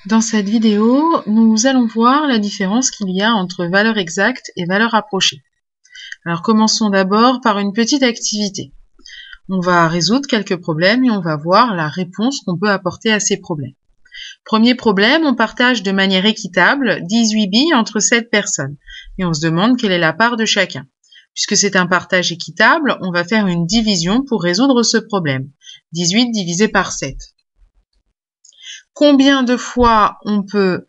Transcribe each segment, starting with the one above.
Dans cette vidéo, nous allons voir la différence qu'il y a entre valeur exacte et valeur approchée. Alors commençons d'abord par une petite activité. On va résoudre quelques problèmes et on va voir la réponse qu'on peut apporter à ces problèmes. Premier problème, on partage de manière équitable 18 billes entre 7 personnes et on se demande quelle est la part de chacun. Puisque c'est un partage équitable, on va faire une division pour résoudre ce problème. 18 divisé par 7. Combien de fois on peut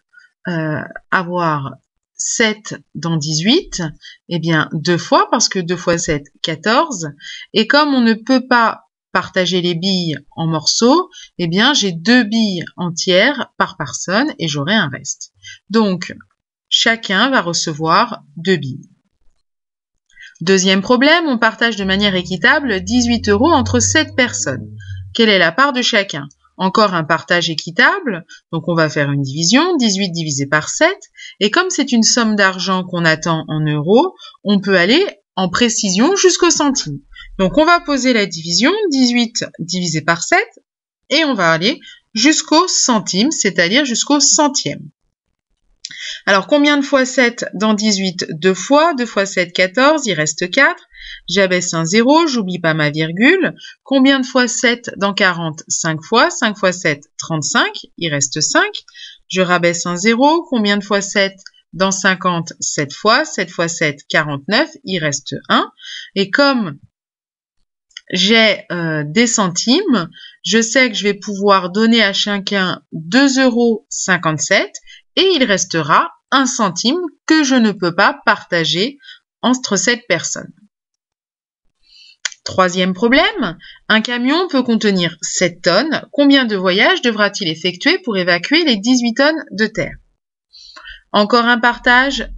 avoir 7 dans 18? Eh bien, 2 fois, parce que 2 fois 7, 14. Et comme on ne peut pas partager les billes en morceaux, eh bien, j'ai 2 billes entières par personne et j'aurai un reste. Donc, chacun va recevoir 2 billes. Deuxième problème, on partage de manière équitable 18 € entre 7 personnes. Quelle est la part de chacun? Encore un partage équitable, donc on va faire une division, 18 divisé par 7, et comme c'est une somme d'argent qu'on attend en euros, on peut aller en précision jusqu'au centime. Donc on va poser la division, 18 divisé par 7, et on va aller jusqu'au centime, c'est-à-dire jusqu'au centième. Alors, combien de fois 7 dans 18? 2 fois. 2 fois 7, 14. Il reste 4. J'abaisse un 0. J'oublie pas ma virgule. Combien de fois 7 dans 40? 5 fois. 5 fois 7, 35. Il reste 5. Je rabaisse un 0. Combien de fois 7 dans 50? 7 fois. 7 fois 7, 49. Il reste 1. Et comme j'ai des centimes, je sais que je vais pouvoir donner à chacun 2,57 € et il restera 1 centime que je ne peux pas partager entre 7 personnes. Troisième problème, un camion peut contenir 7 tonnes. Combien de voyages devra-t-il effectuer pour évacuer les 18 tonnes de terre? Encore un partage.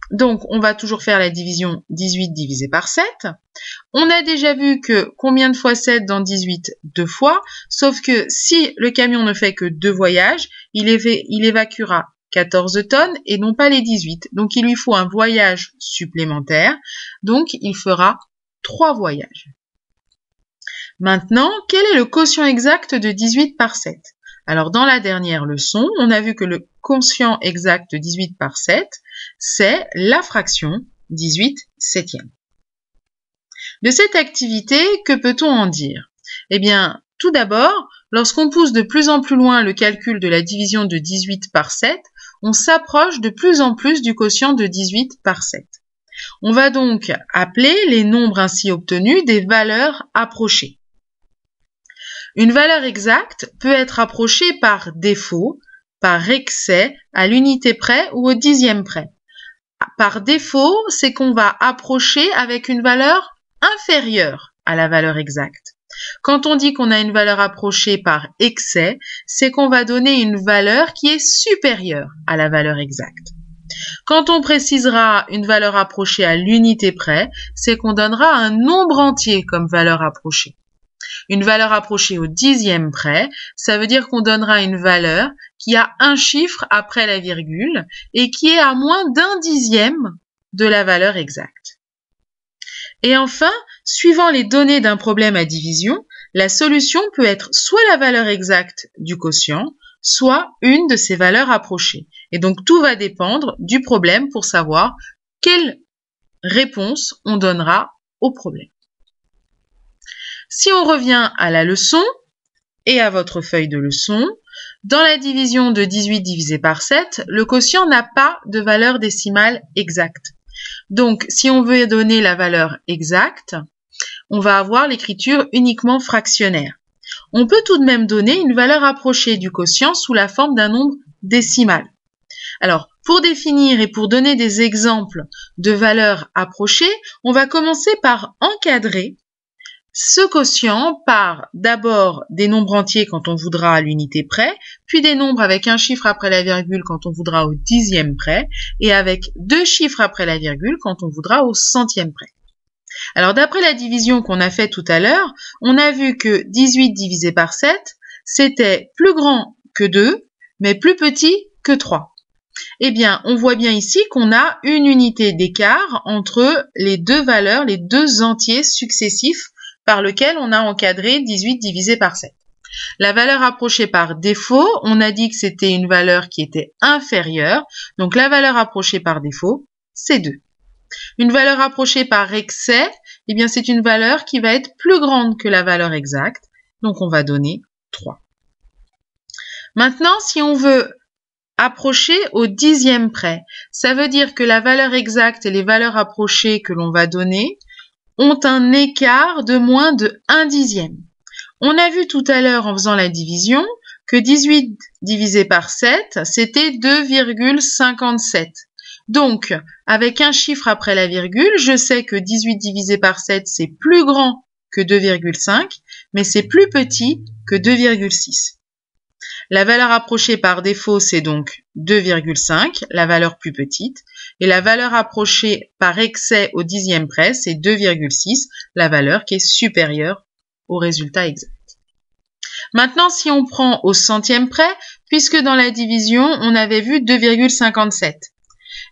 Donc, on va toujours faire la division 18 divisé par 7. On a déjà vu que combien de fois 7 dans 18? 2 fois. Sauf que si le camion ne fait que 2 voyages, il évacuera 14 tonnes et non pas les 18. Donc, il lui faut un voyage supplémentaire. Donc, il fera 3 voyages. Maintenant, quel est le quotient exact de 18 par 7? Alors, dans la dernière leçon, on a vu que le quotient exact de 18 par 7, c'est la fraction 18 septièmes. De cette activité, que peut-on en dire? Eh bien, tout d'abord, lorsqu'on pousse de plus en plus loin le calcul de la division de 18 par 7, on s'approche de plus en plus du quotient de 18 par 7. On va donc appeler les nombres ainsi obtenus des valeurs approchées. Une valeur exacte peut être approchée par défaut, par excès, à l'unité près ou au dixième près. Par défaut, c'est qu'on va approcher avec une valeur inférieure à la valeur exacte. Quand on dit qu'on a une valeur approchée par excès, c'est qu'on va donner une valeur qui est supérieure à la valeur exacte. Quand on précisera une valeur approchée à l'unité près, c'est qu'on donnera un nombre entier comme valeur approchée. Une valeur approchée au dixième près, ça veut dire qu'on donnera une valeur qui a un chiffre après la virgule et qui est à moins d'un dixième de la valeur exacte. Et enfin, suivant les données d'un problème à division, la solution peut être soit la valeur exacte du quotient, soit une de ces valeurs approchées. Et donc, tout va dépendre du problème pour savoir quelle réponse on donnera au problème. Si on revient à la leçon et à votre feuille de leçon, dans la division de 18 divisé par 7, le quotient n'a pas de valeur décimale exacte. Donc, si on veut donner la valeur exacte, on va avoir l'écriture uniquement fractionnaire. On peut tout de même donner une valeur approchée du quotient sous la forme d'un nombre décimal. Alors, pour définir et pour donner des exemples de valeurs approchées, on va commencer par encadrer ce quotient par d'abord des nombres entiers quand on voudra à l'unité près, puis des nombres avec un chiffre après la virgule quand on voudra au dixième près, et avec 2 chiffres après la virgule quand on voudra au centième près. Alors d'après la division qu'on a faite tout à l'heure, on a vu que 18 divisé par 7, c'était plus grand que 2, mais plus petit que 3. Eh bien, on voit bien ici qu'on a une unité d'écart entre les deux valeurs, les deux entiers successifs par lequel on a encadré 18 divisé par 7. La valeur approchée par défaut, on a dit que c'était une valeur qui était inférieure. Donc la valeur approchée par défaut, c'est 2. Une valeur approchée par excès, eh bien c'est une valeur qui va être plus grande que la valeur exacte. Donc on va donner 3. Maintenant, si on veut approcher au dixième près, ça veut dire que la valeur exacte et les valeurs approchées que l'on va donner ont un écart de moins de 1 dixième. On a vu tout à l'heure en faisant la division que 18 divisé par 7, c'était 2,57. Donc, avec un chiffre après la virgule, je sais que 18 divisé par 7, c'est plus grand que 2,5, mais c'est plus petit que 2,6. La valeur approchée par défaut, c'est donc 2,5, la valeur plus petite, et la valeur approchée par excès au dixième près, c'est 2,6, la valeur qui est supérieure au résultat exact. Maintenant, si on prend au centième près, puisque dans la division, on avait vu 2,57,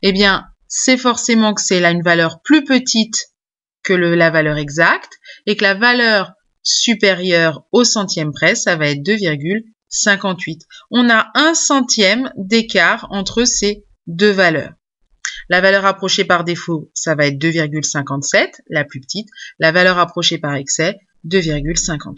eh bien, c'est forcément que c'est là une valeur plus petite que la valeur exacte, et que la valeur supérieure au centième près, ça va être 2,58. On a 1 centième d'écart entre ces deux valeurs. La valeur approchée par défaut, ça va être 2,57, la plus petite. La valeur approchée par excès, 2,58.